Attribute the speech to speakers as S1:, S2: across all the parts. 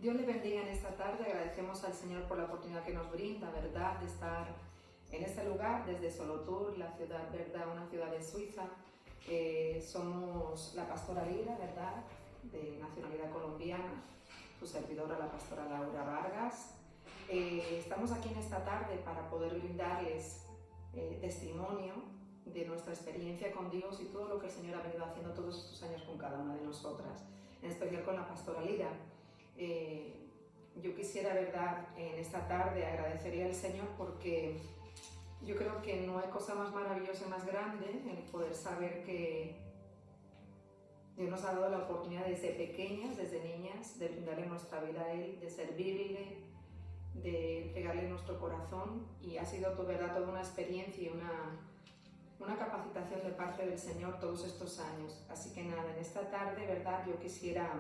S1: Dios le bendiga en esta tarde. Agradecemos al Señor por la oportunidad que nos brinda, ¿verdad?, de estar en este lugar desde Solothurn, la ciudad, ¿verdad?, una ciudad de Suiza. Somos la pastora Lira, ¿verdad?, de nacionalidad colombiana, su servidora, la pastora Laura Vargas. Estamos aquí en esta tarde para poder brindarles testimonio de nuestra experiencia con Dios y todo lo que el Señor ha venido haciendo todos estos años con cada una de nosotras, en especial con la pastora Lira. Yo quisiera, ¿verdad?, en esta tarde agradecerle al Señor porque yo creo que no hay cosa más maravillosa y más grande el poder saber que Dios nos ha dado la oportunidad desde pequeñas, desde niñas, de brindarle nuestra vida a Él, de servirle, de entregarle nuestro corazón, y ha sido, ¿verdad?, toda una experiencia y una capacitación de parte del Señor todos estos años. Así que nada, en esta tarde, ¿verdad?, yo quisiera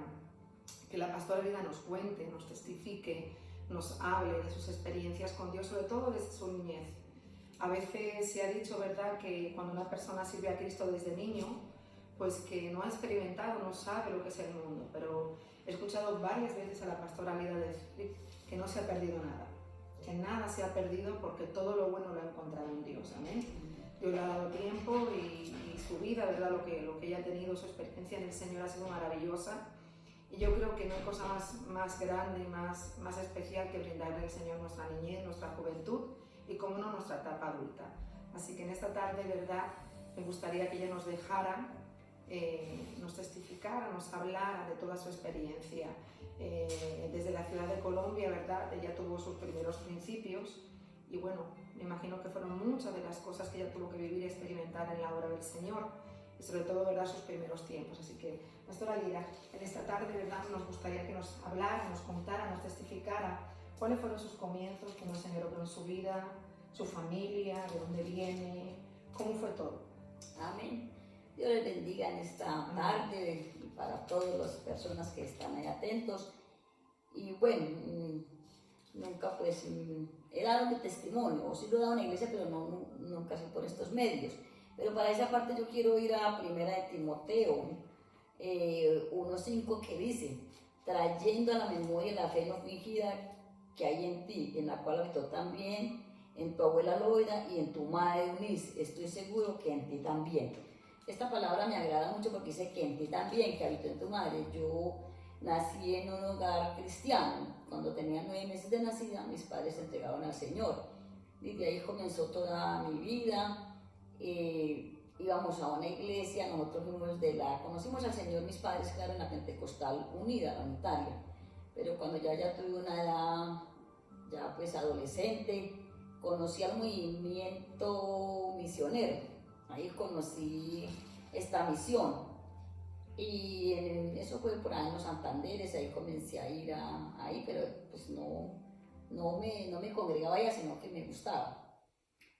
S1: que la pastora Lira nos cuente, nos testifique, nos hable de sus experiencias con Dios, sobre todo desde su niñez. A veces se ha dicho, ¿verdad?, que cuando una persona sirve a Cristo desde niño, pues que no ha experimentado, no sabe lo que es el mundo, pero he escuchado varias veces a la pastora Lira decir que no se ha perdido nada, que nada se ha perdido porque todo lo bueno lo ha encontrado en Dios, amén. Dios le ha dado tiempo y su vida, ¿verdad?, lo que ella ha tenido, su experiencia en el Señor ha sido maravillosa. Y yo creo que no hay cosa más grande y más especial que brindarle al Señor nuestra niñez, nuestra juventud y, como no, nuestra etapa adulta. Así que en esta tarde, ¿verdad?, me gustaría que ella nos dejara, nos testificara, nos hablara de toda su experiencia. Desde la ciudad de Colombia, ¿verdad?, ella tuvo sus primeros principios y, bueno, me imagino que fueron muchas de las cosas que ella tuvo que vivir y experimentar en la obra del Señor, y sobre todo, ¿verdad?, sus primeros tiempos. Así que, pastora Lira, en esta tarde, ¿verdad?, nos gustaría que nos hablara, nos contara, nos testificara cuáles fueron sus comienzos, cómo el Señor obró en su vida, su familia, de dónde viene, cómo fue todo.
S2: Amén. Dios les bendiga en esta tarde y para todas las personas que están ahí atentos. Y bueno, nunca pues he dado mi testimonio, o sí lo he dado en la iglesia, pero nunca así por estos medios. Pero para esa parte yo quiero ir a Primera de Timoteo 1:5, que dice: trayendo a la memoria la fe no fingida que hay en ti, en la cual habitó también en tu abuela Loida y en tu madre Eunice, estoy seguro que en ti también. Esta palabra me agrada mucho porque dice que en ti también, que habitó en tu madre. Yo nací en un hogar cristiano. Cuando tenía 9 meses de nacida, mis padres se entregaron al Señor. Desde ahí comenzó toda mi vida. Íbamos a una iglesia, nosotros conocimos al Señor, mis padres, claro, en la Pentecostal Unida, la unitaria. Pero cuando ya tuve una edad, ya pues adolescente, conocí al movimiento misionero. Ahí conocí esta misión. Y eso fue por ahí en los Santanderes, ahí comencé a ir ahí, pero pues no me congregaba allá, sino que me gustaba.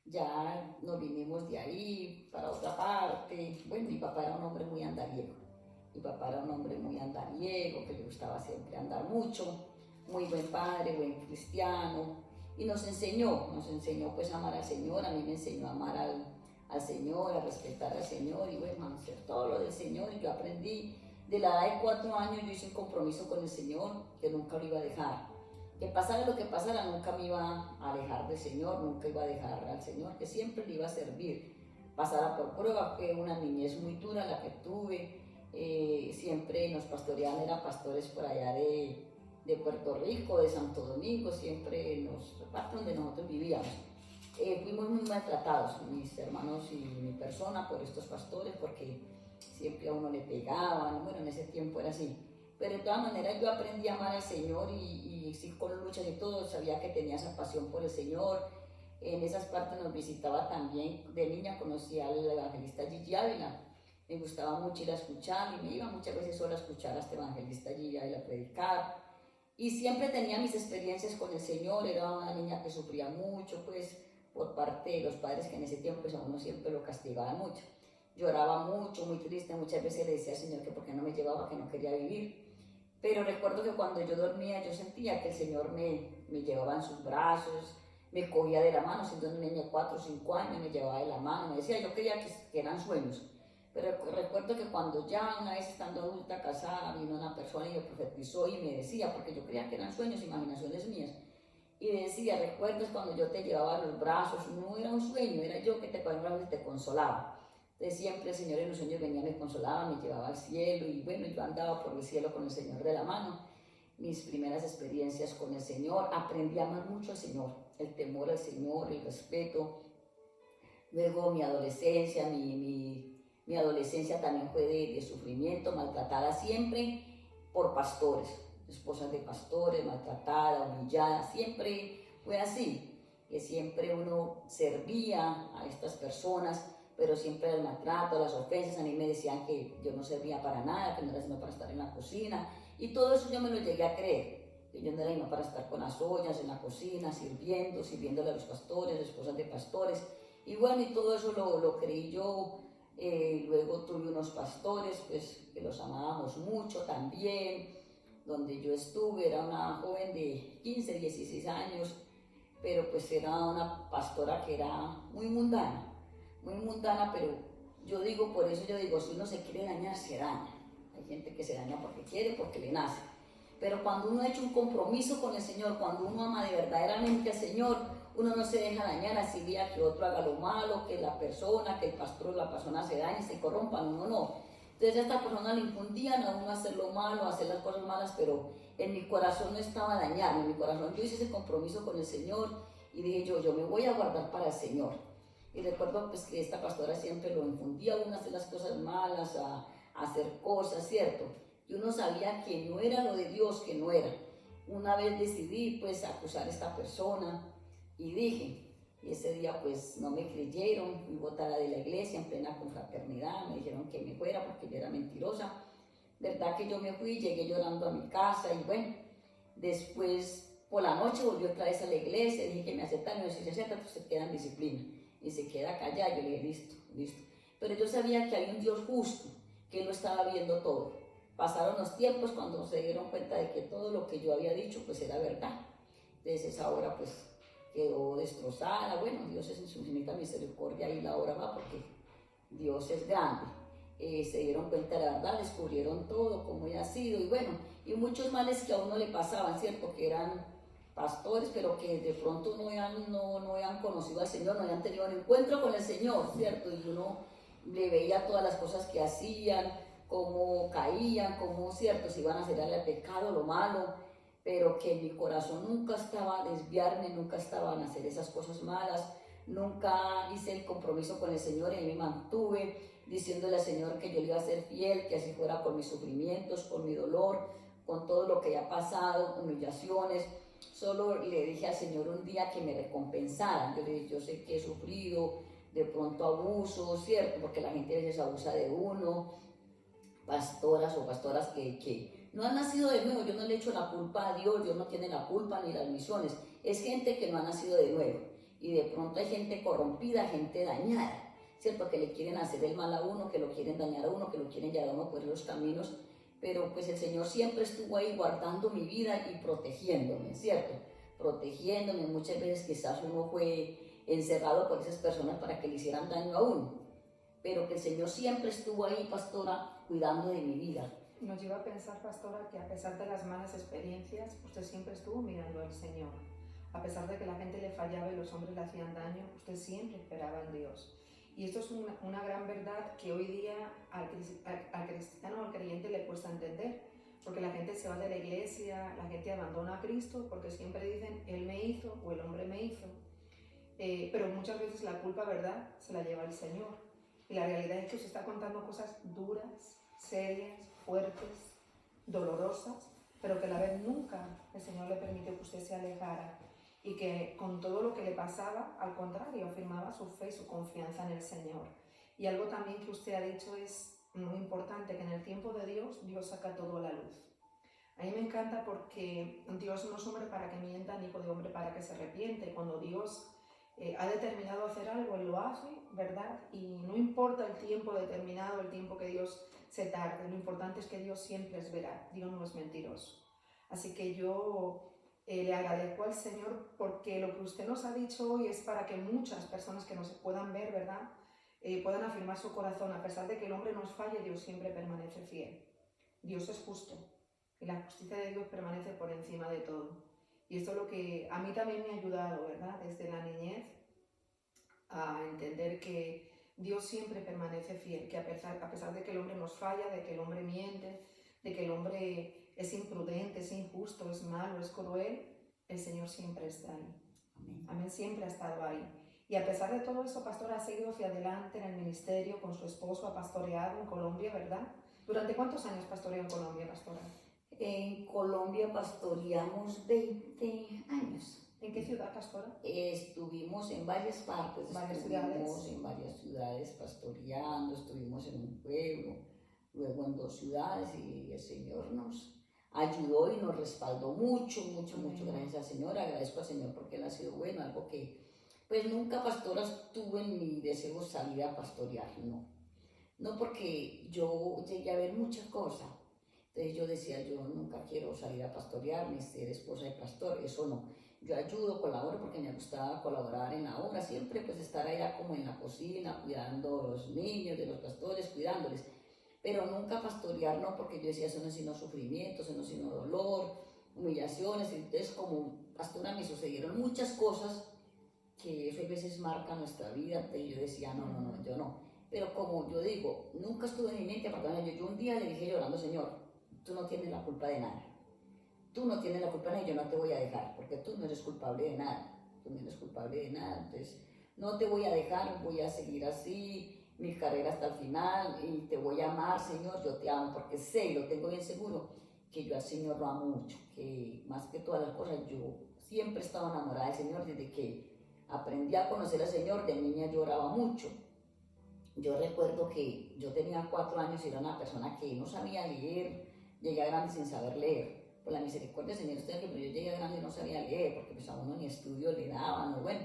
S2: Ya nos vinimos de ahí para otra parte. Bueno, mi papá era un hombre muy andariego. Que le gustaba siempre andar mucho, muy buen padre, buen cristiano, y nos enseñó pues a amar al Señor. A mí me enseñó a amar al Señor, a respetar al Señor, y bueno, a hacer todo lo del Señor. Y yo aprendí, de la edad de 4 años, yo hice un compromiso con el Señor, que nunca lo iba a dejar. Que pasara lo que pasara, nunca me iba a alejar del Señor, nunca iba a dejar al Señor, que siempre le iba a servir. Pasara por prueba, fue una niñez muy dura la que tuve. Siempre nos pastoreaban, eran pastores por allá de Puerto Rico, de Santo Domingo, siempre parte donde nosotros vivíamos. Fuimos muy maltratados, mis hermanos y mi persona, por estos pastores, porque siempre a uno le pegaban. Bueno, en ese tiempo era así. Pero de todas maneras yo aprendí a amar al Señor y sí, con luchas y todo, sabía que tenía esa pasión por el Señor. En esas partes nos visitaba también, de niña conocí al evangelista Gigi Ávila. Me gustaba mucho ir a escuchar, y me iba muchas veces sola a escuchar a este evangelista Gigi Ávila a predicar. Y siempre tenía mis experiencias con el Señor. Era una niña que sufría mucho, pues, por parte de los padres, que en ese tiempo pues, a uno siempre lo castigaban mucho. Lloraba mucho, muy triste, muchas veces le decía al Señor que por qué no me llevaba, que no quería vivir. Pero recuerdo que cuando yo dormía, yo sentía que el Señor me llevaba en sus brazos, me cogía de la mano, siendo una niña de 4 o 5 años, me llevaba de la mano, me decía, yo creía que eran sueños, Pero recuerdo que cuando ya una vez estando adulta, casada, vino una persona y me profetizó y me decía, porque yo creía que eran sueños, imaginaciones mías, y decía, ¿recuerdas cuando yo te llevaba los brazos? No era un sueño, era yo que te cogía los brazos y te consolaba. Entonces siempre el Señor en los sueños venía, me consolaba, me llevaba al cielo y bueno, yo andaba por el cielo con el Señor de la mano. Mis primeras experiencias con el Señor, aprendí a amar mucho al Señor, el temor al Señor, el respeto. Luego mi adolescencia, mi adolescencia también fue de sufrimiento, maltratada siempre por pastores, esposas de pastores, maltratada, humillada, siempre fue así, que siempre uno servía a estas personas, pero siempre el maltrato, las ofensas, a mí me decían que yo no servía para nada, que no era sino para estar en la cocina, y todo eso yo me lo llegué a creer, que yo no era sino para estar con las ollas en la cocina, sirviéndole a los pastores, esposas de pastores, y bueno, y todo eso lo creí yo. Luego tuve unos pastores, pues, que los amábamos mucho también, donde yo estuve, era una joven de 15, 16 años, pero pues era una pastora que era muy mundana, pero yo digo, por eso yo digo, si uno se quiere dañar, se daña. Hay gente que se daña porque quiere, porque le nace. Pero cuando uno ha hecho un compromiso con el Señor, cuando uno ama de verdaderamente al Señor, uno no se deja dañar así día que otro haga lo malo, que la persona, que el pastor o la persona se dañe, se corrompan, uno no. Entonces a esta persona le infundían a uno hacer lo malo, hacer las cosas malas, pero en mi corazón no estaba dañado, en mi corazón yo hice ese compromiso con el Señor y dije yo me voy a guardar para el Señor. Y recuerdo pues que esta pastora siempre lo infundía a uno a hacer las cosas malas, a hacer cosas, ¿cierto? Y uno sabía que no era lo de Dios, que no era. Una vez decidí pues acusar a esta persona y dije, y ese día pues no me creyeron, fui botada de la iglesia en plena confraternidad, me dijeron que me fuera porque yo era mentirosa. Verdad que yo me fui, llegué llorando a mi casa y bueno, después por la noche volví otra vez a la iglesia, dije que me aceptaron, y me dice, acéptate, usted queda en disciplina y se queda callada. Yo le dije, listo, listo. Pero yo sabía que había un Dios justo, que Él lo estaba viendo todo. Pasaron los tiempos cuando se dieron cuenta de que todo lo que yo había dicho pues era verdad. Entonces esa obra pues quedó destrozada. Bueno, Dios es en su infinita misericordia y la obra va porque Dios es grande. Se dieron cuenta de la verdad, descubrieron todo, cómo había sido y bueno, y muchos males que a uno le pasaban, ¿cierto? Que eran pastores, pero que de pronto no habían conocido al Señor, no habían tenido un encuentro con el Señor, ¿cierto? Y uno le veía todas las cosas que hacían, cómo caían, cómo, ¿cierto? Se iban a hacer al pecado, lo malo, pero que en mi corazón nunca estaba a desviarme, nunca estaba en hacer esas cosas malas, nunca hice el compromiso con el Señor y ahí me mantuve diciéndole al Señor que yo le iba a ser fiel, que así fuera con mis sufrimientos, con mi dolor, con todo lo que haya pasado, humillaciones. Solo le dije al Señor un día que me recompensara. Yo le dije, yo sé que he sufrido de pronto abuso, ¿cierto? Porque la gente a veces abusa de uno, pastoras o pastoras que no han nacido de nuevo. Yo no le echo la culpa a Dios, Dios no tiene la culpa ni las misiones. Es gente que no ha nacido de nuevo. Y de pronto hay gente corrompida, gente dañada, ¿cierto? Que le quieren hacer el mal a uno, que lo quieren dañar a uno, que lo quieren llevar a uno por los caminos. Pero pues el Señor siempre estuvo ahí guardando mi vida y protegiéndome, ¿cierto? Protegiéndome. Muchas veces quizás uno fue encerrado por esas personas para que le hicieran daño a uno. Pero que el Señor siempre estuvo ahí, pastora, cuidando de mi vida.
S1: Nos lleva a pensar, pastora, que a pesar de las malas experiencias, usted siempre estuvo mirando al Señor. A pesar de que la gente le fallaba y los hombres le hacían daño, usted siempre esperaba en Dios. Y esto es una gran verdad que hoy día al cristiano o al creyente le cuesta entender, porque la gente se va de la iglesia, la gente abandona a Cristo porque siempre dicen, Él me hizo o el hombre me hizo. Pero muchas veces la culpa, ¿verdad?, se la lleva el Señor. Y la realidad es que usted está contando cosas duras, serias, fuertes, dolorosas, pero que a la vez nunca el Señor le permitió que usted se alejara y que con todo lo que le pasaba, al contrario, afirmaba su fe y su confianza en el Señor. Y algo también que usted ha dicho es muy importante, que en el tiempo de Dios, Dios saca todo a la luz. A mí me encanta porque Dios no es hombre para que mienta, ni hijo de hombre para que se arrepiente. Cuando Dios ha determinado hacer algo, Él lo hace, ¿verdad? Y no importa el tiempo determinado, el tiempo que Dios se tarde, lo importante es que Dios siempre es veraz, Dios no es mentiroso. Así que yo le agradezco al Señor porque lo que usted nos ha dicho hoy es para que muchas personas que nos puedan ver, ¿verdad?, puedan afirmar su corazón. A pesar de que el hombre nos falle, Dios siempre permanece fiel. Dios es justo y la justicia de Dios permanece por encima de todo. Y esto es lo que a mí también me ha ayudado, ¿verdad? Desde la niñez a entender que Dios siempre permanece fiel, que a pesar de que el hombre nos falla, de que el hombre miente, de que el hombre es imprudente, es injusto, es malo, es cruel, el Señor siempre está ahí.
S2: Amén.
S1: Amén, siempre ha estado ahí. Y a pesar de todo eso, pastora, ha seguido hacia adelante en el ministerio con su esposo, ha pastoreado en Colombia, ¿verdad? ¿Durante cuántos años pastoreó en Colombia, pastora?
S2: En Colombia pastoreamos 20 años.
S1: ¿En qué ciudad, pastora?
S2: Estuvimos en varias partes, estuvimos en varias ciudades pastoreando, estuvimos en un pueblo, luego en 2 ciudades y el Señor nos ayudó y nos respaldó mucho, gracias al Señor. Agradezco al Señor porque Él ha sido bueno, algo que pues nunca, pastora, tuve en mi deseo salir a pastorear, no porque yo llegué a ver muchas cosas. Entonces yo decía, yo nunca quiero salir a pastorear ni ser esposa de pastor, eso no. Yo ayudo, colaboro porque me gustaba colaborar en la obra, siempre pues estar allá como en la cocina, cuidando a los niños, de los pastores, cuidándoles. Pero nunca pastorear, no, porque yo decía, eso no es sino sufrimiento, eso no es sino dolor, humillaciones. Entonces como pastora me sucedieron muchas cosas que a veces marcan nuestra vida, entonces yo decía, no, yo no. Pero como yo digo, nunca estuve en mi mente, yo un día le dije llorando, Señor, tú no tienes la culpa de nada. Tú no tienes la culpa de nada y yo no te voy a dejar, porque tú no eres culpable de nada. Tú no eres culpable de nada, entonces no te voy a dejar, voy a seguir así, mi carrera hasta el final y te voy a amar, Señor, yo te amo, porque sé y lo tengo bien seguro que yo al Señor lo amo mucho, que más que todas las cosas yo siempre he estado enamorada del Señor desde que aprendí a conocer al Señor. De niña lloraba mucho. Yo recuerdo que yo tenía 4 años y era una persona que no sabía leer, llegué a grande sin saber leer. Por la misericordia del Señor, pero yo llegué a grande y no sabía leer, porque pues a uno ni estudio le daban, o bueno.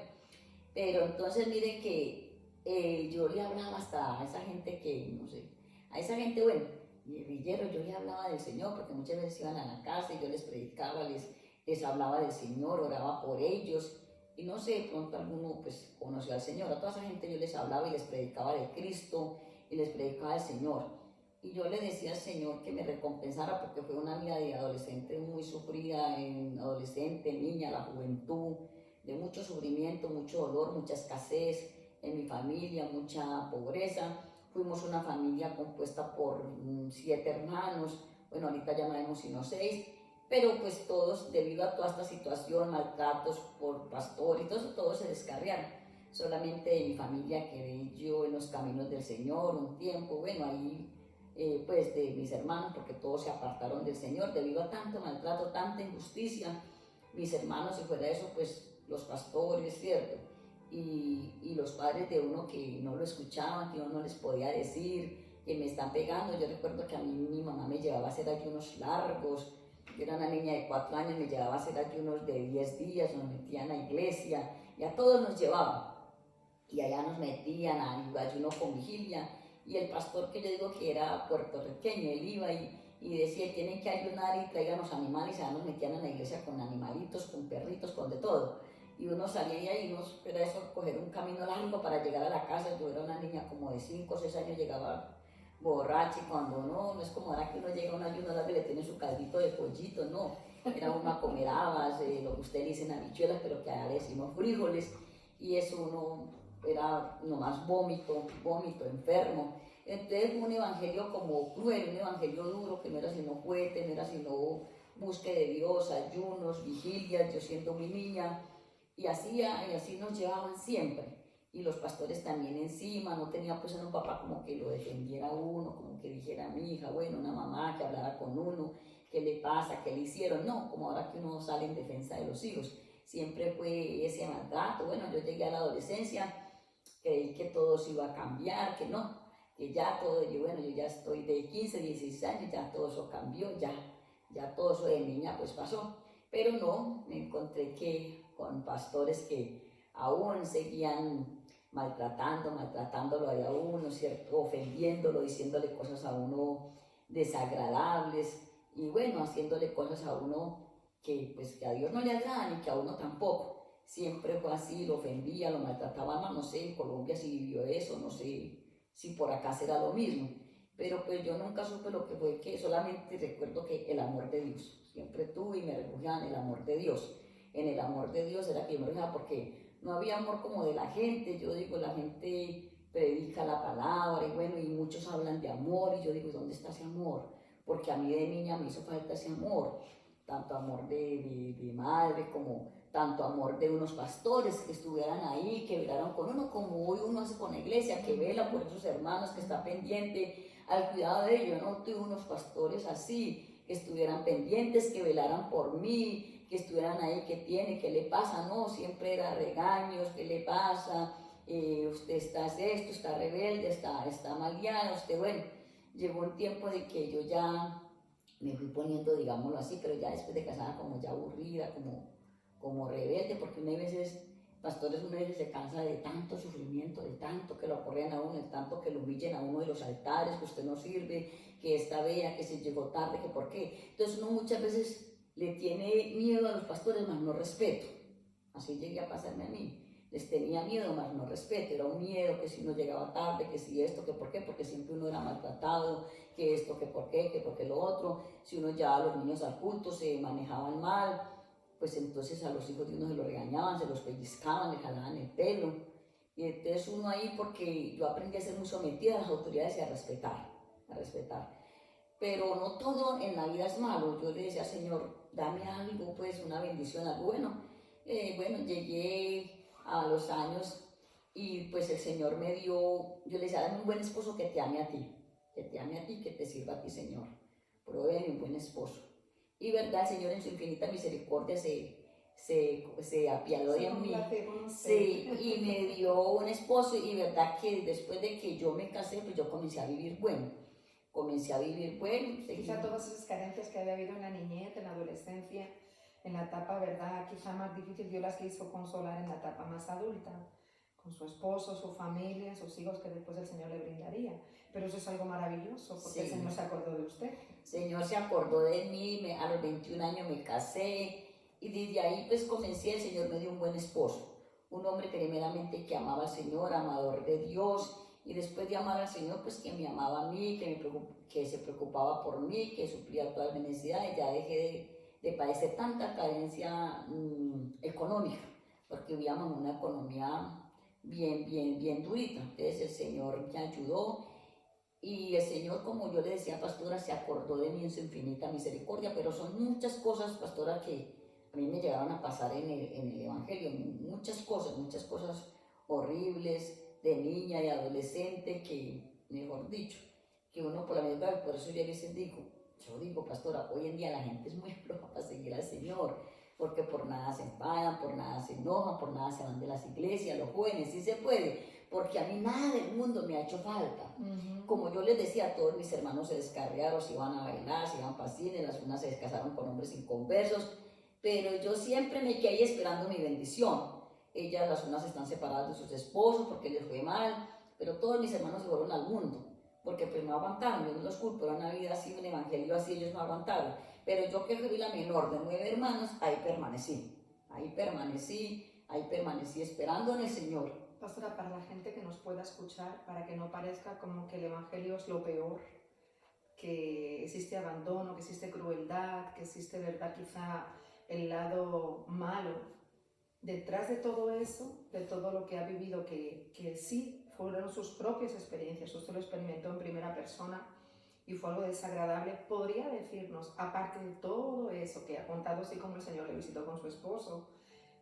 S2: Pero entonces miren que yo le hablaba hasta a esa gente que, no sé, a esa gente, bueno, guerrilleros, yo le hablaba del Señor, porque muchas veces iban a la casa y yo les predicaba, les hablaba del Señor, oraba por ellos. Y no sé, de pronto alguno pues conoció al Señor. A toda esa gente yo les hablaba y les predicaba de Cristo y les predicaba del Señor. Y yo le decía al Señor que me recompensara, porque fue una vida de adolescente muy sufrida, en adolescente, niña, la juventud, de mucho sufrimiento, mucho dolor, mucha escasez en mi familia, mucha pobreza. Fuimos una familia compuesta por 7 hermanos, bueno, ahorita ya no éramos sino 6, pero pues todos, debido a toda esta situación, maltratos por pastor y todo eso, todos se descarriaron. Solamente de mi familia quedé yo en los caminos del Señor un tiempo, bueno, ahí pues de mis hermanos, porque todos se apartaron del Señor debido a tanto maltrato, tanta injusticia. Mis hermanos, y fuera de eso, pues los pastores, ¿cierto? Y los padres de uno que no lo escuchaban, que uno no les podía decir, que me están pegando. Yo recuerdo que a mí mi mamá me llevaba a hacer ayunos largos. Yo era una niña de 4 años, me llevaba a hacer ayunos de 10 días, nos metían a la iglesia, y a todos nos llevaban. Y allá nos metían a ayuno con vigilia. Y el pastor, que yo digo que era puertorriqueño, él iba y decía, tienen que ayunar y traigan los animales, y allá nos metían en la iglesia con animalitos, con perritos, con de todo. Y uno salía de ahí, uno era eso, coger un camino largo para llegar a la casa. Yo era una niña como de 5 o 6 años, llegaba borracha, y cuando no es como ahora que uno llega a un ayuno largo y le tiene su caldito de pollito, no. Era uno a comer habas, lo que ustedes dicen habichuelas, pero que ahora decimos frijoles, y eso uno era nomás vómito, enfermo. Entonces un evangelio como cruel, un evangelio duro, que no era sino cohete, no era sino búsqueda de Dios, ayunos, vigilias, yo siendo mi niña, y así nos llevaban siempre. Y los pastores también encima, no tenía pues un papá como que lo defendiera a uno, como que dijera, mi hija, bueno, una mamá que hablara con uno, qué le pasa, qué le hicieron, no, como ahora que uno sale en defensa de los hijos. Siempre fue ese mandato. Bueno, yo llegué a la adolescencia, creí que todo se iba a cambiar, que no, que ya todo, yo ya estoy de 15, 16 años, ya todo eso cambió, ya todo eso de niña pues pasó. Pero no, me encontré con pastores que aún seguían maltratándolo a uno, ¿cierto? Ofendiéndolo, diciéndole cosas a uno desagradables, y bueno, haciéndole cosas a uno que a Dios no le agradan y que a uno tampoco. siempre fue así, lo ofendía, lo maltrataba, no sé, en Colombia si vivió eso, no sé si por acá será lo mismo, pero pues yo nunca supe lo que fue, que solamente recuerdo que el amor de Dios, siempre tuve y me refugiaba en el amor de Dios, en el amor de Dios era que yo me refugiaba porque no había amor como de la gente, yo digo, la gente predica la palabra y bueno, y muchos hablan de amor y yo digo, ¿dónde está ese amor? Porque a mí de niña me hizo falta ese amor, tanto amor de madre como tanto amor de unos pastores que estuvieran ahí, que velaran con uno, como hoy uno hace con la iglesia, que vela por esos hermanos, que está pendiente al cuidado de ellos. No tuve unos pastores así, que estuvieran pendientes, que velaran por mí, que estuvieran ahí, ¿qué tiene? ¿Qué le pasa? No, siempre era regaños, ¿qué le pasa? Usted está esto, está rebelde, está maleado, usted, bueno, llegó un tiempo de que yo ya me fui poniendo, digámoslo así, pero ya después de casada como ya aburrida, como rebelde, porque una veces, pastores, una vez se cansa de tanto sufrimiento, de tanto que lo aporrean a uno, de tanto que lo humillen a uno de los altares, que usted no sirve, que esta vea, que se llegó tarde, que por qué. Entonces uno muchas veces le tiene miedo a los pastores, más no respeto. Así llegué a pasarme a mí. Les tenía miedo, más no respeto. Era un miedo que si uno llegaba tarde, que si esto, que por qué, porque siempre uno era maltratado, que esto, que por qué lo otro. Si uno llevaba a los niños al culto, se manejaban mal, pues entonces a los hijos de uno se los regañaban, se los pellizcaban, le jalaban el pelo. Y entonces uno ahí, porque yo aprendí a ser muy sometida a las autoridades y a respetar, a respetar. Pero no todo en la vida es malo. Yo le decía, Señor, dame algo, pues una bendición, algo bueno. Bueno, llegué a los años y pues el Señor me dio, yo le decía, dame un buen esposo que te ame a ti, que te ame a ti, que te sirva a ti, Señor. Provee un buen esposo. Y verdad, el Señor en su infinita misericordia se apiadó de mí. Sí, y me dio un esposo y verdad que después de que yo me casé, pues yo comencé a vivir bueno. Comencé a vivir bueno.
S1: Quizá todas esas carencias que había habido en la niñez, en la adolescencia, en la etapa, ¿verdad? Quizá más difícil, Dios las quiso consolar en la etapa más adulta, con su esposo, su familia, sus hijos que después el Señor le brindaría. Pero eso es algo maravilloso, porque el Señor se acordó de usted.
S2: El Señor se acordó de mí, a los 21 años me casé y desde ahí pues comencé, el Señor me dio un buen esposo, un hombre primeramente que amaba al Señor, amador de Dios, y después de amar al Señor pues que me amaba a mí, que se preocupaba por mí, que suplía todas mis necesidades. Ya dejé de padecer tanta carencia económica, porque vivíamos en una economía bien durita. Entonces el Señor me ayudó y el Señor, como yo le decía, pastora, se acordó de mí en su infinita misericordia, pero son muchas cosas, pastora, que a mí me llegaron a pasar en el Evangelio, muchas cosas horribles de niña y adolescente que, mejor dicho, que uno por la verdad, por eso yo a veces yo digo, pastora, hoy en día la gente es muy floja para seguir al Señor, porque por nada se enfadan, por nada se enojan, por nada se van de las iglesias, los jóvenes, sí se puede, porque a mí nada del mundo me ha hecho falta. Como yo les decía, todos mis hermanos se descarriaron, se iban a bailar, se iban para cine, las unas se casaron con hombres inconversos, pero yo siempre me quedé ahí esperando mi bendición. Ellas, las unas están separadas de sus esposos porque les fue mal, pero todos mis hermanos se fueron al mundo, porque pues no aguantaron. Yo no los culpo, era una vida así, un evangelio así, ellos no aguantaron. Pero yo, que fui la menor de 9 hermanos, ahí permanecí esperando en el Señor.
S1: Pastora, para la gente que nos pueda escuchar, para que no parezca como que el evangelio es lo peor, que existe abandono, que existe crueldad, que existe, verdad, quizá el lado malo. Detrás de todo eso, de todo lo que ha vivido, que sí fueron sus propias experiencias, usted lo experimentó en primera persona y fue algo desagradable, podría decirnos, aparte de todo eso que ha contado, así como el Señor le visitó con su esposo,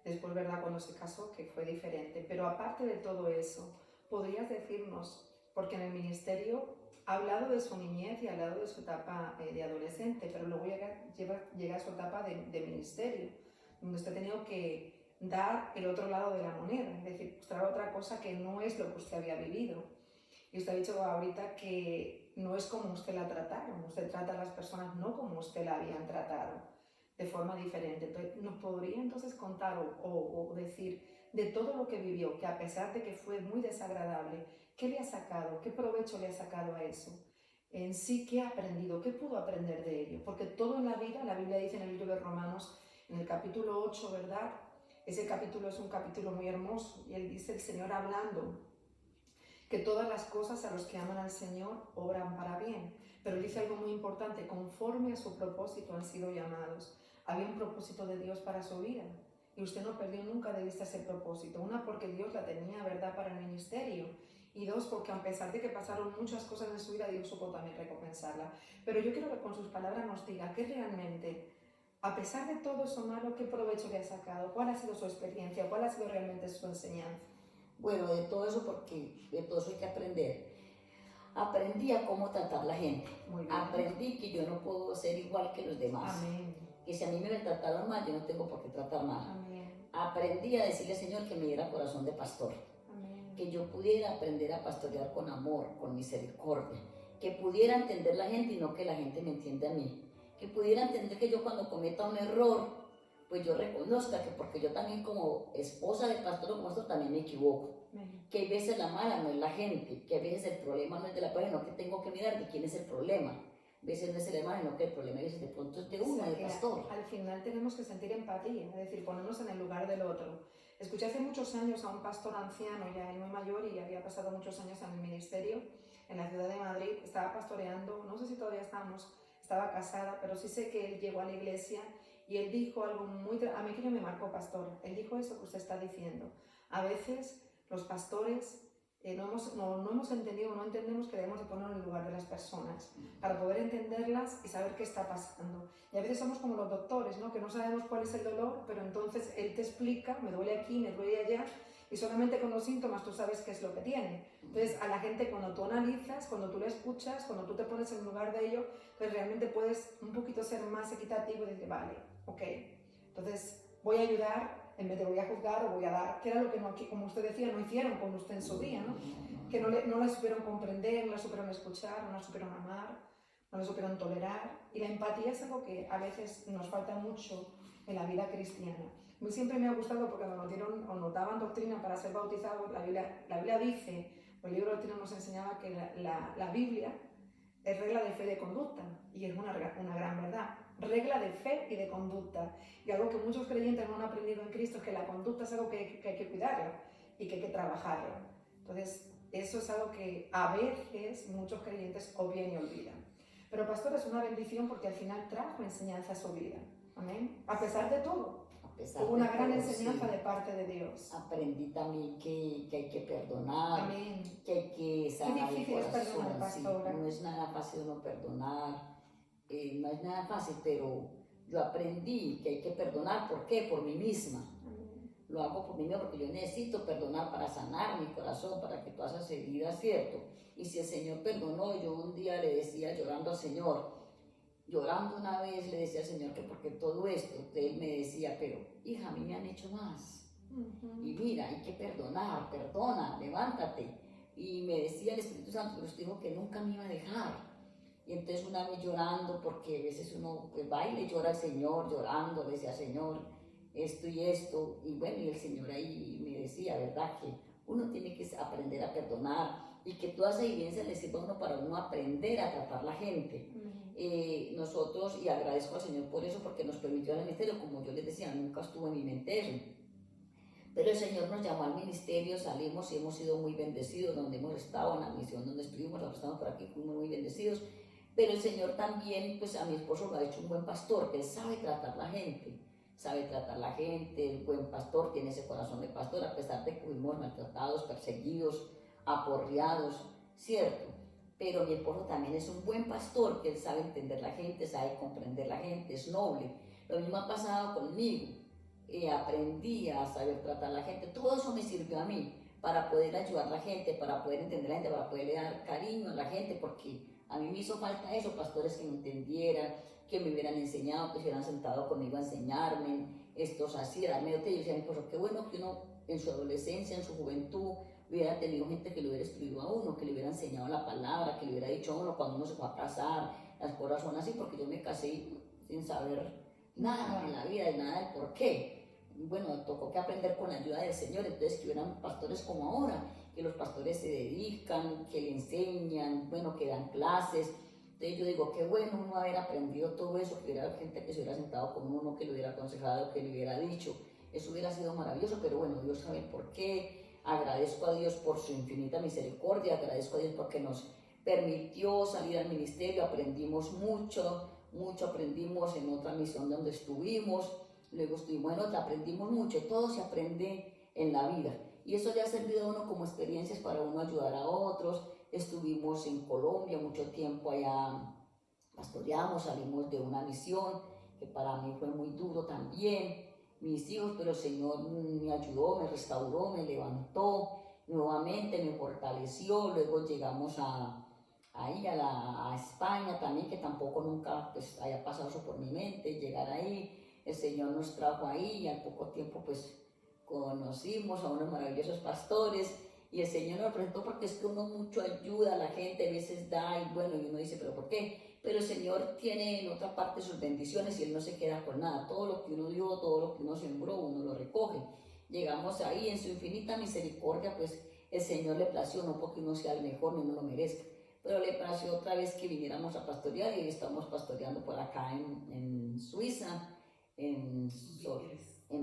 S1: después, verdad, cuando se casó, que fue diferente, pero aparte de todo eso, podrías decirnos, porque en el ministerio ha hablado de su niñez y ha hablado de su etapa de adolescente, pero luego llega a su etapa de ministerio, donde usted ha tenido que dar el otro lado de la moneda, es decir, mostrar otra cosa que no es lo que usted había vivido. Y usted ha dicho ahorita que no es como usted la trataron, usted trata a las personas no como usted la habían tratado, de forma diferente. Entonces, ¿nos podría entonces contar o decir de todo lo que vivió, que a pesar de que fue muy desagradable, qué le ha sacado, qué provecho le ha sacado a eso? En sí, ¿qué ha aprendido? ¿Qué pudo aprender de ello? Porque todo en la vida, la Biblia dice en el libro de Romanos, en el capítulo 8, ¿verdad? Ese capítulo es un capítulo muy hermoso y él dice, el Señor hablando, que todas las cosas a los que aman al Señor obran para bien. Pero él dice algo muy importante, conforme a su propósito han sido llamados. Había un propósito de Dios para su vida y usted no perdió nunca de vista ese propósito. Una, porque Dios la tenía, ¿verdad?, para el ministerio. Y dos, porque a pesar de que pasaron muchas cosas en su vida, Dios supo también recompensarla. Pero yo quiero que con sus palabras nos diga que realmente, a pesar de todo eso malo, ¿qué provecho le ha sacado? ¿Cuál ha sido su experiencia? ¿Cuál ha sido realmente su enseñanza?
S2: Bueno, de todo eso, porque de todo eso hay que aprender. Aprendí a cómo tratar a la gente.
S1: Muy bien.
S2: Aprendí que yo no puedo ser igual que los demás.
S1: Amén.
S2: Que si a mí me trataron mal, yo no tengo por qué tratar mal.
S1: Amén.
S2: Aprendí a decirle al Señor que me diera corazón de pastor.
S1: Amén.
S2: Que yo pudiera aprender a pastorear con amor, con misericordia. Que pudiera entender la gente y no que la gente me entienda a mí. Que pudiera entender que yo cuando cometa un error, pues yo reconozca que porque yo también como esposa de pastor o como pastor también me equivoco. Que hay veces la mala no es la gente, que a veces el problema no es de la pareja, no que tengo que mirar de quién es el problema. A veces no es el hermano, sino que el problema es de pronto es de uno,
S1: O sea,
S2: del pastor.
S1: Al final tenemos que sentir empatía, es decir, ponernos en el lugar del otro. Escuché hace muchos años a un pastor anciano, ya muy mayor, y había pasado muchos años en el ministerio, en la ciudad de Madrid, estaba pastoreando, no sé si todavía estaba casada, pero sí sé que él llegó a la iglesia y él dijo algo a mí que me marcó, pastor, él dijo eso que usted está diciendo. A veces los pastores no hemos entendido, no entendemos que debemos de ponernos en el lugar de las personas para poder entenderlas y saber qué está pasando. Y a veces somos como los doctores, ¿no?, que no sabemos cuál es el dolor, pero entonces él te explica, me duele aquí, me duele allá, y solamente con los síntomas tú sabes qué es lo que tiene. Entonces a la gente, cuando tú analizas, cuando tú le escuchas, cuando tú te pones en el lugar de ello, pues realmente puedes un poquito ser más equitativo y decir, vale, ok, entonces voy a ayudar en vez de voy a juzgar o voy a dar, que era lo que, no, como usted decía, no hicieron con usted en su día, ¿no? Que no la supieron comprender, no la supieron escuchar, no la supieron amar, no la supieron tolerar. Y la empatía es algo que a veces nos falta mucho en la vida cristiana. A mí siempre me ha gustado porque cuando nos daban doctrina para ser bautizados, la Biblia dice, el libro de doctrina nos enseñaba que la Biblia es regla de fe y de conducta, y es una gran verdad. Regla de fe y de conducta. Y algo que muchos creyentes no han aprendido en Cristo es que la conducta es algo que hay que cuidarla y que hay que trabajarla. Entonces, eso es algo que a veces muchos creyentes obvian y olvidan. Pero pastor, es una bendición porque al final trajo enseñanza a su vida. Amén. A pesar de todo. Hubo una gran enseñanza de parte de Dios.
S2: Aprendí también que hay que perdonar.
S1: Amén.
S2: Que hay que sanar el corazón.
S1: Es perdonar, pastora.
S2: Sí, no es nada fácil no perdonar. No es nada fácil, pero yo aprendí que hay que perdonar. ¿Por qué? Por mí misma. Lo hago por mí misma porque yo necesito perdonar para sanar mi corazón, para que todas esas heridas, ¿cierto? Y si el Señor perdonó, yo un día le decía llorando al Señor, llorando una vez le decía al Señor que porque todo esto, él me decía, pero hija, a mí me han hecho más. Y mira, hay que perdonar, perdona, levántate. Y me decía el Espíritu Santo, pero usted dijo que nunca me iba a dejar. Y entonces una vez llorando, porque a veces uno pues, va y le llora al Señor, llorando, le decía, Señor, esto y esto. Y bueno, y el Señor ahí me decía, ¿verdad? Que uno tiene que aprender a perdonar y que toda esa evidencia le sirva a uno para uno aprender a tratar a la gente. Nosotros, y agradezco al Señor por eso, porque nos permitió el ministerio, como yo les decía, nunca estuvo en mi mente eso. Pero el Señor nos llamó al ministerio, salimos y hemos sido muy bendecidos donde hemos estado, en la misión donde estuvimos, los que estamos por aquí, fuimos muy bendecidos. Pero el Señor también, pues a mi esposo lo ha hecho un buen pastor, que él sabe tratar la gente, el buen pastor tiene ese corazón de pastor, a pesar de que fuimos maltratados, perseguidos, aporreados, ¿cierto? Pero mi esposo también es un buen pastor, que él sabe entender la gente, sabe comprender la gente, es noble. Lo mismo ha pasado conmigo. Aprendí a saber tratar a la gente, todo eso me sirvió a mí para poder ayudar a la gente, para poder entender a la gente, para poderle dar cariño a la gente, porque a mí me hizo falta eso, pastores que me entendieran, que me hubieran enseñado, que se hubieran sentado conmigo a enseñarme, estos así, darme yo decía, pues qué bueno que uno en su adolescencia, en su juventud, hubiera tenido gente que le hubiera escrito a uno, que le hubiera enseñado la palabra, que le hubiera dicho a uno cuando uno se fue a casar, las cosas son así, porque yo me casé sin saber nada en la vida, de nada del por qué. Bueno, tocó que aprender con la ayuda del Señor, entonces que hubieran pastores como ahora, que los pastores se dedican, que le enseñan, bueno, que dan clases. Entonces yo digo, qué bueno uno haber aprendido todo eso, que hubiera gente que se hubiera sentado con uno, que le hubiera aconsejado, que le hubiera dicho. Eso hubiera sido maravilloso, pero bueno, Dios sabe por qué. Agradezco a Dios por su infinita misericordia, agradezco a Dios porque nos permitió salir al ministerio, aprendimos mucho, mucho aprendimos en otra misión donde estuvimos, luego estuvimos en otra, aprendimos mucho, todo se aprende en la vida. Y eso le ha servido a uno como experiencias para uno ayudar a otros. Estuvimos en Colombia mucho tiempo, allá pastoreamos, salimos de una misión que para mí fue muy duro también, mis hijos, pero el Señor me ayudó, me restauró, me levantó nuevamente, me fortaleció. Luego llegamos ahí a España también, que tampoco nunca pues haya pasado eso por mi mente, llegar ahí. El Señor nos trajo ahí y al poco tiempo pues conocimos a unos maravillosos pastores y el Señor nos presentó, porque es que uno mucho ayuda a la gente, a veces da y bueno, y uno dice, pero ¿por qué? Pero el Señor tiene en otra parte sus bendiciones y Él no se queda con nada. Todo lo que uno dio, todo lo que uno sembró, uno lo recoge. Llegamos ahí en su infinita misericordia, pues el Señor le plació, no porque uno sea el mejor ni uno lo merezca, pero le plació otra vez que viniéramos a pastorear, y hoy estamos pastoreando por acá en Suiza, en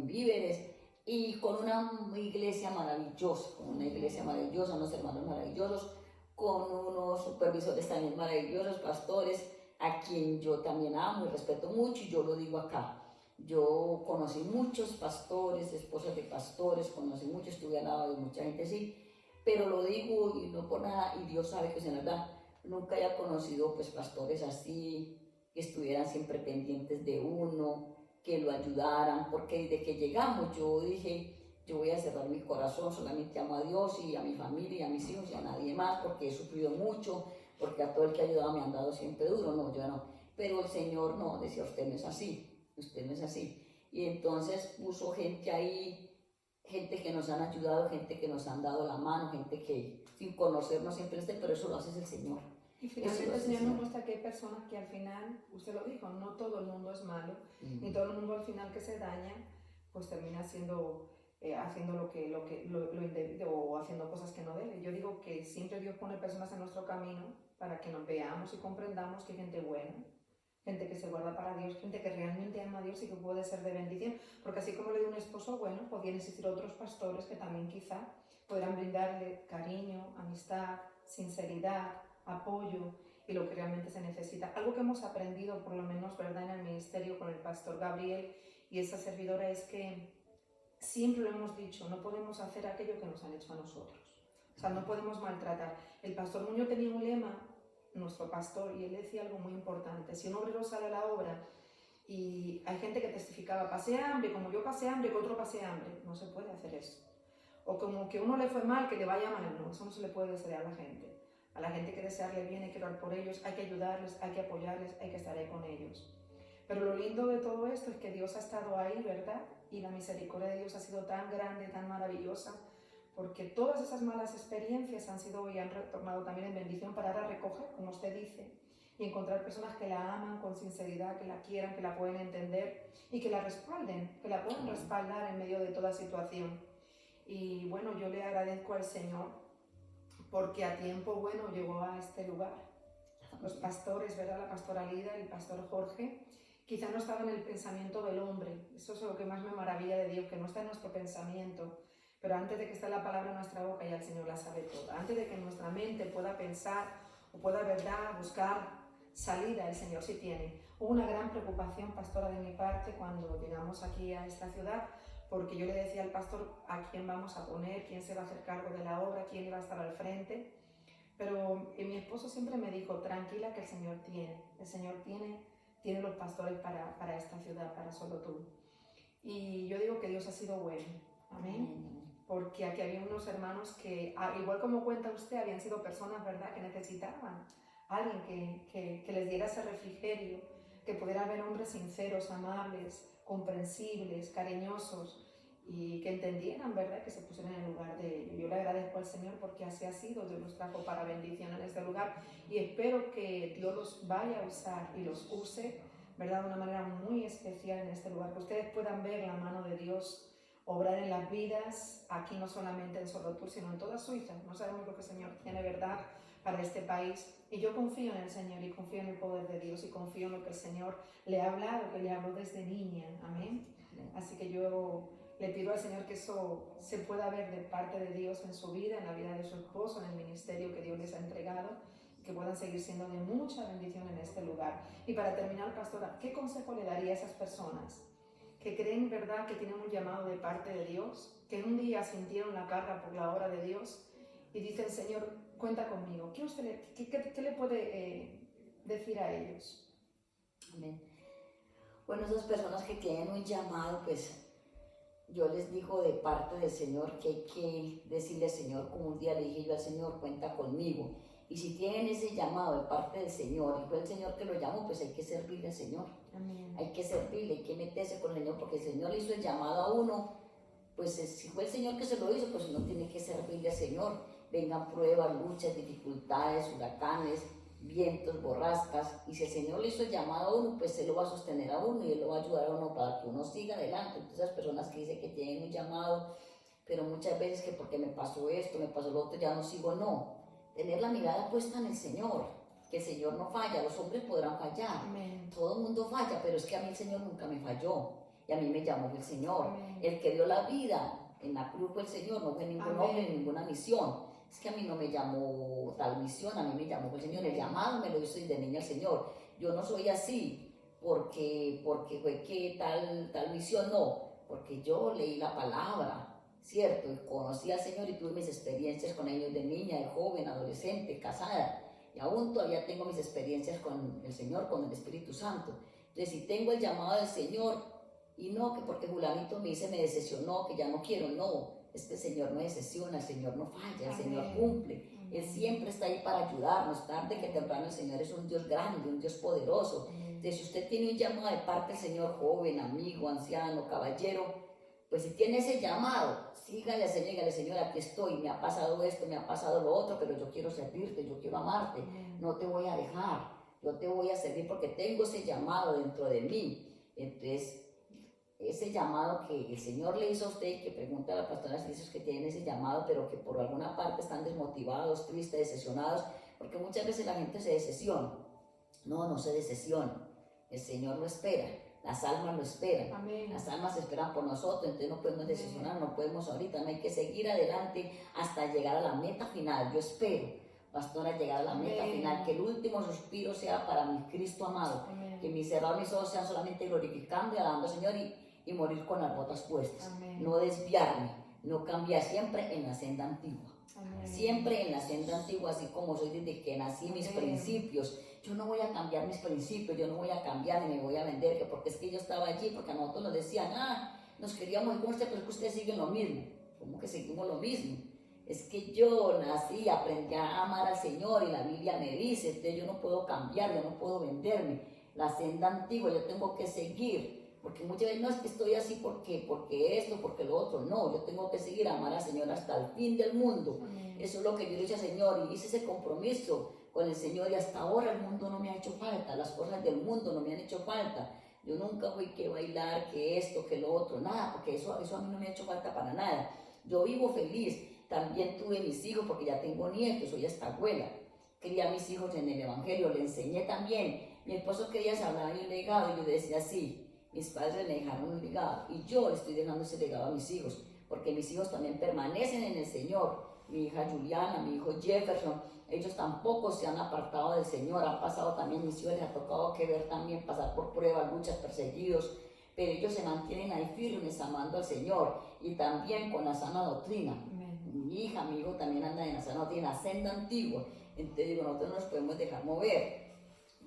S2: Víveres, y con una iglesia maravillosa, unos hermanos maravillosos, con unos supervisores también maravillosos, pastores, a quien yo también amo y respeto mucho, y yo lo digo acá. Yo conocí muchos pastores, esposas de pastores, conocí mucho, estuve al lado de mucha gente así, pero lo digo y no por nada, y Dios sabe que es en verdad, nunca haya conocido pues pastores así, que estuvieran siempre pendientes de uno, que lo ayudaran, porque desde que llegamos yo dije, yo voy a cerrar mi corazón, solamente amo a Dios y a mi familia y a mis hijos y a nadie más, porque he sufrido mucho, porque a todo el que ha ayudado me han dado siempre duro, no, yo no, pero el Señor no, decía, usted no es así, usted no es así, y entonces puso gente ahí, gente que nos han ayudado, gente que nos han dado la mano, gente que sin conocernos siempre pero eso lo hace el Señor.
S1: Y finalmente el Señor nos muestra que hay personas que al final, usted lo dijo, no todo el mundo es malo, ni todo el mundo al final que se daña, pues termina haciendo lo indebido o haciendo cosas que no debe. Yo digo que siempre Dios pone personas en nuestro camino para que nos veamos y comprendamos que hay gente buena, gente que se guarda para Dios, gente que realmente ama a Dios y que puede ser de bendición, porque así como le dio un esposo bueno, podrían existir otros pastores que también quizá podrán brindarle cariño, amistad, sinceridad, apoyo y lo que realmente se necesita. Algo que hemos aprendido, por lo menos, ¿verdad?, en el ministerio con el pastor Gabriel y esa servidora, es que siempre lo hemos dicho, no podemos hacer aquello que nos han hecho a nosotros. O sea, no podemos maltratar. El pastor Muñoz tenía un lema, nuestro pastor, y él decía algo muy importante: si un obrero sale a la obra y hay gente que testificaba, pasé hambre, como yo pasé hambre, que otro pase hambre, no se puede hacer eso. O como que uno le fue mal, que le vaya mal, no, eso no se le puede desear a la gente. A la gente hay que desearle bien, hay que orar por ellos, hay que ayudarles, hay que apoyarles, hay que estar ahí con ellos. Pero lo lindo de todo esto es que Dios ha estado ahí, ¿verdad? Y la misericordia de Dios ha sido tan grande, tan maravillosa, porque todas esas malas experiencias han sido y han retornado también en bendición para ahora recoger, como usted dice, y encontrar personas que la aman con sinceridad, que la quieran, que la pueden entender y que la respalden, que la puedan respaldar en medio de toda situación. Y bueno, yo le agradezco al Señor porque a tiempo bueno llegó a este lugar. Los pastores, ¿verdad? La pastora Lida, el pastor Jorge, quizá no estaba en el pensamiento del hombre. Eso es lo que más me maravilla de Dios, que no está en nuestro pensamiento. Pero antes de que esté la palabra en nuestra boca, ya el Señor la sabe toda. Antes de que nuestra mente pueda pensar o pueda, ¿verdad?, buscar salida, el Señor sí tiene. Hubo una gran preocupación, pastora, de mi parte cuando llegamos aquí a esta ciudad, porque yo le decía al pastor a quién vamos a poner, quién se va a hacer cargo de la obra, quién iba a estar al frente. Pero mi esposo siempre me dijo, tranquila, que el Señor tiene los pastores para esta ciudad, para solo tú. Y yo digo que Dios ha sido bueno, amén. Porque aquí había unos hermanos que, igual como cuenta usted, habían sido personas, ¿verdad?, que necesitaban alguien que les diera ese refrigerio, que pudiera haber hombres sinceros, amables, comprensibles, cariñosos, y que entendieran, ¿verdad?, que se pusieran en el lugar de ellos. Yo le agradezco al Señor porque así ha sido. Dios los trajo para bendición en este lugar y espero que Dios los vaya a usar y los use, ¿verdad?, de una manera muy especial en este lugar, que ustedes puedan ver la mano de Dios obrar en las vidas, aquí no solamente en Solothurn, sino en toda Suiza. No sabemos lo que el Señor tiene, ¿verdad?, para este país, y yo confío en el Señor y confío en el poder de Dios y confío en lo que el Señor le ha hablado, que le habló desde niña, amén. Así que yo Le pido al Señor que eso se pueda ver de parte de Dios en su vida, en la vida de su esposo, en el ministerio que Dios les ha entregado, que puedan seguir siendo de mucha bendición en este lugar. Y para terminar, pastora, ¿qué consejo le daría a esas personas que creen, verdad, que tienen un llamado de parte de Dios, que un día sintieron la carga por la obra de Dios y dicen, Señor, cuenta conmigo? ¿Qué le puede decir a ellos?
S2: Amén. Bueno, esas personas que tienen un llamado, pues yo les digo de parte del Señor que hay que decirle al Señor, como un día le dije yo al Señor, cuenta conmigo. Y si tienen ese llamado de parte del Señor, y fue el Señor que lo llamó, pues hay que servirle al Señor.
S1: Amén.
S2: Hay que servirle, hay que meterse con el Señor, porque el Señor le hizo el llamado a uno, pues si fue el Señor que se lo hizo, pues uno tiene que servirle al Señor. Vengan pruebas, luchas, dificultades, huracanes, vientos, borrascas, y si el Señor le hizo el llamado a uno, pues Él lo va a sostener a uno y Él lo va a ayudar a uno para que uno siga adelante. Entonces, esas personas que dicen que tienen un llamado, pero muchas veces que porque me pasó esto, me pasó lo otro, ya no sigo, no. Tener la mirada puesta en el Señor, que el Señor no falla. Los hombres podrán fallar,
S1: Amén.
S2: todo el mundo falla, pero es que a mí el Señor nunca me falló, y a mí me llamó el Señor.
S1: Amén.
S2: El que dio la vida en la cruz fue el Señor, no fue ningún
S1: Amén.
S2: hombre, ninguna misión. Es que a mí no me llamó tal misión, a mí me llamó el Señor. El llamado me lo hizo desde niña el Señor. Yo no soy así porque fue que tal misión, no, porque yo leí la palabra, ¿cierto? Y conocí al Señor y tuve mis experiencias con ellos de niña, de joven, adolescente, casada. Y aún todavía tengo mis experiencias con el Señor, con el Espíritu Santo. Entonces, si tengo el llamado del Señor, y no que porque Julanito me dice, me decepcionó, que ya no quiero, no. Es que el Señor no decepciona, el Señor no falla, el
S1: Amén.
S2: Señor cumple. Él siempre está ahí para ayudarnos, tarde que temprano. El Señor es un Dios grande, un Dios poderoso. Entonces, si usted tiene un llamado de parte del Señor, joven, amigo, anciano, caballero, pues si tiene ese llamado, sígale al Señor, dígale, Señor, aquí estoy, me ha pasado esto, me ha pasado lo otro, pero yo quiero servirte, yo quiero amarte, no te voy a dejar, yo te voy a servir porque tengo ese llamado dentro de mí. Entonces, ese llamado que el Señor le hizo a usted, que pregunta a la pastora si esos que tienen ese llamado, pero que por alguna parte están desmotivados, tristes, decepcionados, porque muchas veces la gente se decepciona. No se decepciona. El Señor lo espera, las almas lo esperan.
S1: Amén.
S2: Las almas esperan por nosotros, entonces no podemos decepcionar, no podemos ahorita, no hay que seguir adelante hasta llegar a la meta final. Yo espero, pastora, llegar a la meta final, que el último suspiro sea para mi Cristo amado, que mis cerrar mis ojos sean solamente glorificando y alabando al Señor y morir con las botas puestas.
S1: Amén.
S2: No desviarme, no cambiar, siempre en la senda antigua.
S1: Amén.
S2: Siempre en la senda antigua, así como soy desde que nací, mis principios. Yo no voy a cambiar mis principios, yo no voy a cambiar ni me voy a vender, que porque es que yo estaba allí, porque a nosotros nos decían, nos queríamos ir con usted, pero es que ustedes siguen lo mismo. ¿Cómo que seguimos lo mismo? Es que yo nací, aprendí a amar al Señor y la Biblia me dice, entonces yo no puedo cambiar, yo no puedo venderme. La senda antigua, yo tengo que seguir. Porque muchas veces no es que estoy así porque esto, porque lo otro. No, yo tengo que seguir a amar al Señor hasta el fin del mundo.
S1: Amén.
S2: Eso es lo que yo le dije al Señor y hice ese compromiso con el Señor y hasta ahora el mundo no me ha hecho falta, las cosas del mundo no me han hecho falta. Yo nunca fui que bailar, que esto, que lo otro, nada, porque eso a mí no me ha hecho falta para nada. Yo vivo feliz. También tuve mis hijos porque ya tengo nietos, soy hasta abuela. Crié a mis hijos en el Evangelio, le enseñé también. Mi esposo quería se hablaba de un legado y yo decía así. Mis padres me dejaron un legado y yo le estoy dejando ese legado a mis hijos, porque mis hijos también permanecen en el Señor. Mi hija Juliana, mi hijo Jefferson, ellos tampoco se han apartado del Señor, han pasado también, mis hijos les ha tocado que ver también, pasar por pruebas, luchas, perseguidos, pero ellos se mantienen ahí firmes amando al Señor y también con la sana doctrina.
S1: Amén.
S2: Mi hija, mi hijo también anda en la sana doctrina, senda antigua. Entonces digo, nosotros no nos podemos dejar mover.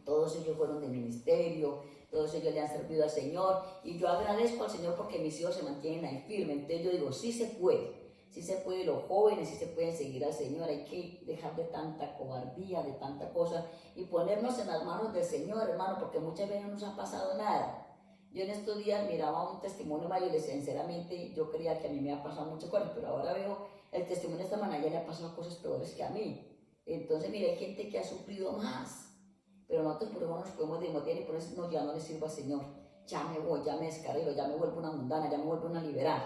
S2: Todos ellos fueron de ministerio, todos ellos le han servido al Señor y yo agradezco al Señor porque mis hijos se mantienen ahí firmes. Entonces yo digo, sí se puede, los jóvenes sí se pueden seguir al Señor, hay que dejar de tanta cobardía, de tanta cosa y ponernos en las manos del Señor, hermano, porque muchas veces no nos ha pasado nada. Yo en estos días miraba un testimonio mayor y le decía, sinceramente, yo creía que a mí me ha pasado mucho cosas, pero ahora veo el testimonio de esta manera, ya le ha pasado cosas peores que a mí. Entonces, mire, hay gente que ha sufrido más. Pero nosotros por eso nos podemos desmotivar y por eso no, ya no le sirvo al Señor. Ya me voy, ya me descarrilo, ya me vuelvo una mundana, ya me vuelvo una liberal.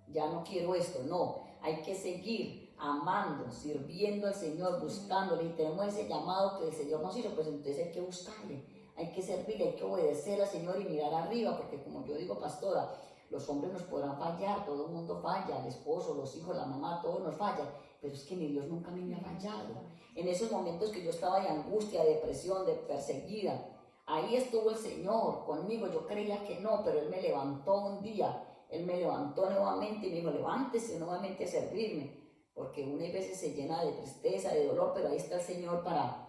S2: Ya no quiero esto, no. Hay que seguir amando, sirviendo al Señor, buscándole. Y tenemos ese llamado que el Señor nos hizo, pues entonces hay que buscarle. Hay que servirle, hay que obedecer al Señor y mirar arriba, porque como yo digo, pastora, Los hombres nos podrán fallar, todo el mundo falla, el esposo, los hijos, la mamá, todos nos fallan, pero es que mi Dios nunca me ha fallado. En esos momentos que yo estaba de angustia, de depresión, de perseguida, ahí estuvo el Señor conmigo. Yo creía que no, pero Él me levantó un día, Él me levantó nuevamente y me dijo, levántese nuevamente a servirme, porque una vez se llena de tristeza, de dolor, pero ahí está el Señor para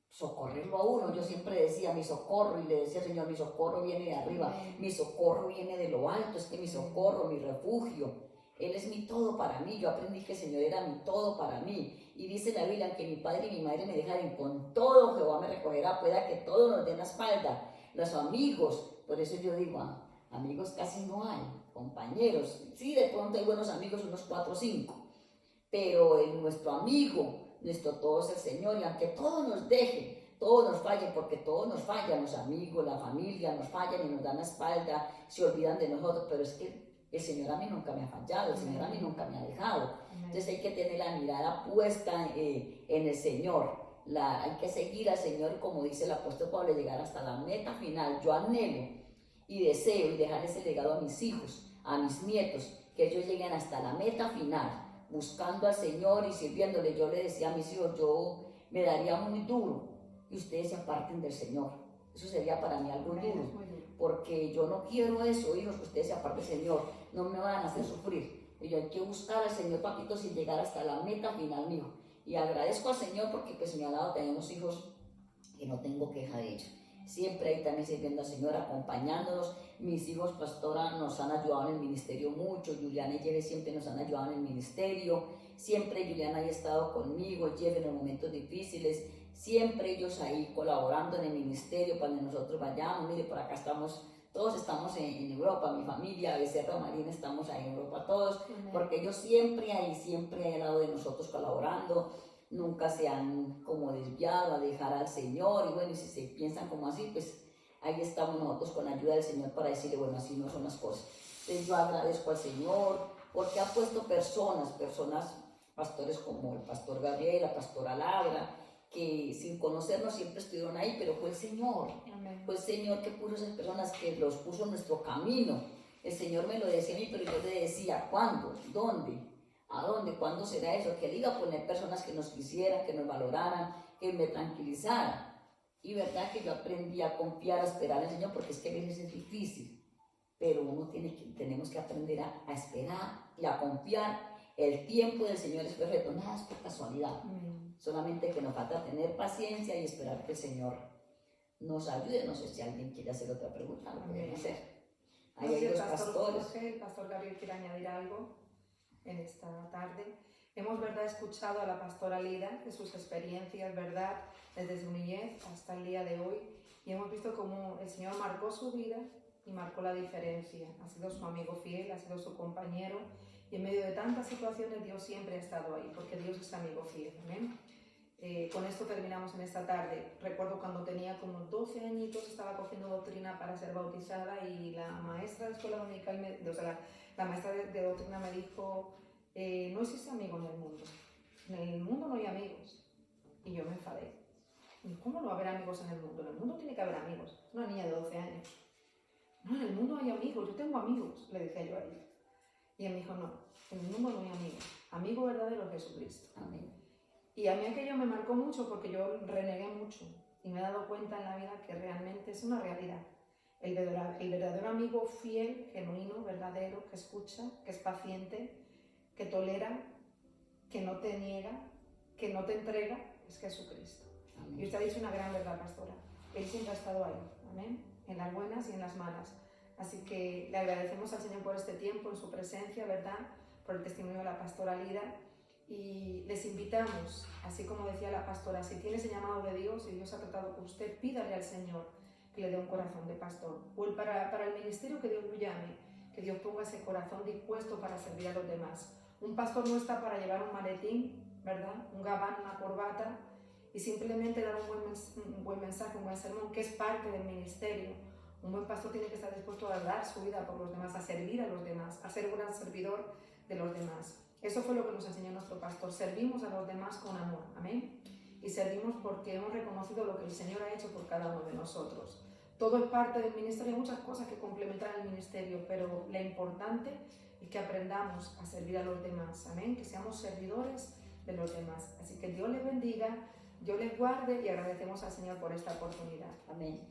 S2: socorrerlo a uno. Yo siempre decía mi socorro, y le decía, Señor, mi socorro viene de arriba, mi socorro viene de lo alto, es que mi socorro, mi refugio, Él es mi todo para mí. Yo aprendí que el Señor era mi todo para mí, y dice la Biblia que mi padre y mi madre me dejaren, con todo Jehová me recogerá. Pueda que todos nos den la espalda, los amigos, por eso yo digo, amigos casi no hay, compañeros, sí, de pronto hay buenos amigos, unos 4 o 5, pero nuestro amigo, nuestro todo es el Señor. Y aunque todos nos dejen, todos nos fallen, porque todos nos fallan, los amigos, la familia nos fallan y nos dan la espalda, se olvidan de nosotros, pero es que el Señor a mí nunca me ha fallado, el Señor a mí nunca me ha dejado. Entonces hay que tener la mirada puesta en el Señor, hay que seguir al Señor, y como dice el apóstol Pablo, llegar hasta la meta final. Yo anhelo y deseo y dejar ese legado a mis hijos, a mis nietos, que ellos lleguen hasta la meta final, buscando al Señor y sirviéndole. Yo le decía a mis hijos, yo me daría muy duro y ustedes se aparten del Señor. Eso sería para mí algo duro, porque yo no quiero eso, hijos, que ustedes se aparten del Señor, no me van a hacer sufrir. Y yo hay que buscar al Señor, papitos, y llegar hasta la meta final, mijo. Y agradezco al Señor porque pues me ha dado tener unos hijos que no tengo queja de ellos. Siempre ahí también sirviendo al Señor, acompañándonos. Mis hijos, pastora, nos han ayudado en el ministerio mucho. Juliana y Jeff siempre nos han ayudado en el ministerio. Siempre Juliana ha estado conmigo, Jeff en los momentos difíciles. Siempre ellos ahí colaborando en el ministerio para que nosotros vayamos. Mire, por acá estamos, todos estamos en Europa, mi familia, Becerra, Marina, estamos ahí en Europa todos, porque ellos siempre ahí al lado de nosotros colaborando. Nunca se han como desviado a dejar al Señor, y bueno, y si se piensan como así, pues ahí estamos nosotros con la ayuda del Señor para decirle, bueno, así no son las cosas. Entonces yo agradezco al Señor porque ha puesto personas, pastores como el pastor Gabriel, la pastora Laura, que sin conocernos siempre estuvieron ahí, pero fue el Señor. Amén. Fue el Señor que puso esas personas, que los puso en nuestro camino. El Señor me lo decía a mí, pero yo le decía, ¿cuándo? ¿Dónde? ¿A dónde? ¿Cuándo será eso? Que Él iba a poner personas que nos quisieran, que nos valoraran, que me tranquilizaran. Y verdad que yo aprendí a confiar, a esperar al Señor, porque es que a veces es difícil, pero tenemos que aprender a esperar y a confiar. El tiempo del Señor es perfecto, nada es por casualidad. Solamente que nos falta tener paciencia y esperar que el Señor nos ayude. No sé si alguien quiere hacer otra pregunta, lo pueden hacer. Ahí hay los pastores.
S1: Jorge, el pastor Gabriel quiere añadir algo en esta tarde. Hemos, ¿verdad?, escuchado a la pastora Lida de sus experiencias, ¿verdad?, desde su niñez hasta el día de hoy, y hemos visto cómo el Señor marcó su vida y marcó la diferencia. Ha sido su amigo fiel, ha sido su compañero, y en medio de tantas situaciones Dios siempre ha estado ahí, porque Dios es amigo fiel. Amén. Con esto terminamos en esta tarde. Recuerdo cuando tenía como 12 añitos, estaba cogiendo doctrina para ser bautizada, y la maestra de escuela dominical, la maestra de doctrina me dijo, no existe amigo en el mundo. En el mundo no hay amigos. Y yo me enfadé. ¿Cómo no va a haber amigos en el mundo? En el mundo tiene que haber amigos. Una niña de 12 años. No, en el mundo hay amigos. Yo tengo amigos, le decía yo a ella. Y ella me dijo, no, en el mundo no hay amigos. Amigo verdadero es Jesucristo. Amén. Y a mí aquello me marcó mucho, porque yo renegué mucho. Y me he dado cuenta en la vida que realmente es una realidad. El verdadero amigo fiel, genuino, verdadero, que escucha, que es paciente, que tolera, que no te niega, que no te entrega, es Jesucristo. Amén. Y usted ha dicho una gran verdad, pastora. Él siempre ha estado ahí, amén, en las buenas y en las malas. Así que le agradecemos al Señor por este tiempo, en su presencia, ¿verdad?, por el testimonio de la pastora Lida. Y les invitamos, así como decía la pastora, si tiene ese llamado de Dios y Dios ha tratado con usted, pídale al Señor que le dé un corazón de pastor. O para el ministerio que Dios lo llame, que Dios ponga ese corazón dispuesto para servir a los demás. Un pastor no está para llevar un maletín, ¿verdad?, un gabán, una corbata, y simplemente dar un buen mensaje, un buen sermón, que es parte del ministerio. Un buen pastor tiene que estar dispuesto a dar su vida por los demás, a servir a los demás, a ser un gran servidor de los demás. Eso fue lo que nos enseñó nuestro pastor. Servimos a los demás con amor, amén. Y servimos porque hemos reconocido lo que el Señor ha hecho por cada uno de nosotros. todo es parte del ministerio, hay muchas cosas que complementan el ministerio, pero lo importante es que aprendamos a servir a los demás, amén, que seamos servidores de los demás. Así que Dios les bendiga, Dios les guarde y agradecemos al Señor por esta oportunidad.
S2: Amén.